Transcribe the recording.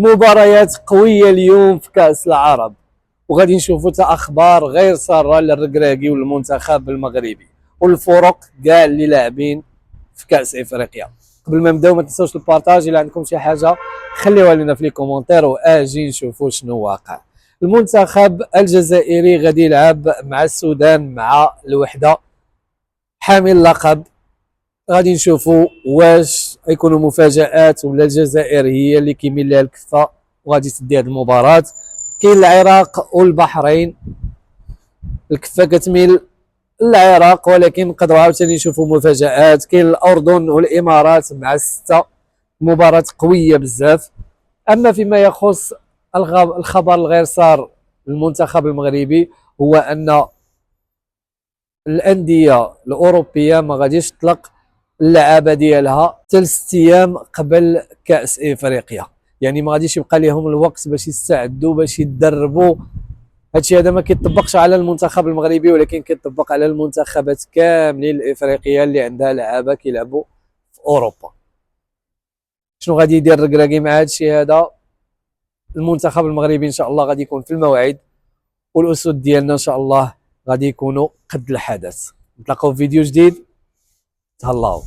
مباريات قويه اليوم في كاس العرب، وغادي نشوفوا اخبار غير ساره للركراكي والمنتخب المغربي والفرق كاع اللي لاعبين في كاس افريقيا. قبل ما نبداو ما تنساوش البارطاج، الا عندكم شي حاجه خليوها لنا في لي كومونتير واجي نشوفوا شنو واقع. المنتخب الجزائري غادي يلعب مع السودان مع الوحده حامل اللقب. غادي نشوفوا واش غيكونوا مفاجآت ولا الجزائر هي اللي كيميل لها الكفه وغادي تدي هذه المباراه. كاين العراق والبحرين، الكفه كتميل للعراق ولكن نقدروا عاوتاني نشوفوا مفاجآت. كاين الاردن والامارات مع السته، مباراه قويه بزاف. اما فيما يخص الخبر الغير سار المنتخب المغربي هو ان الانديه الاوروبيه ما غاديش تطلق اللعابه ديالها حتى 6 ايام قبل كاس افريقيا، يعني ما غاديش يبقى لهم الوقت باش يستعدوا باش يتدربوا. هادشي هذا ما كيطبقش على المنتخب المغربي ولكن كيطبق على المنتخبات كاملين الافريقيه اللي عندها لعابه كيلعبوا في اوروبا. شنو غادي يدير الركراكي مع هادشي هذا؟ المنتخب المغربي ان شاء الله غادي يكون في الموعد، والاسود ديالنا ان شاء الله غادي يكونوا قد الحدث. نتلاقاو في فيديو جديد، تهلاو.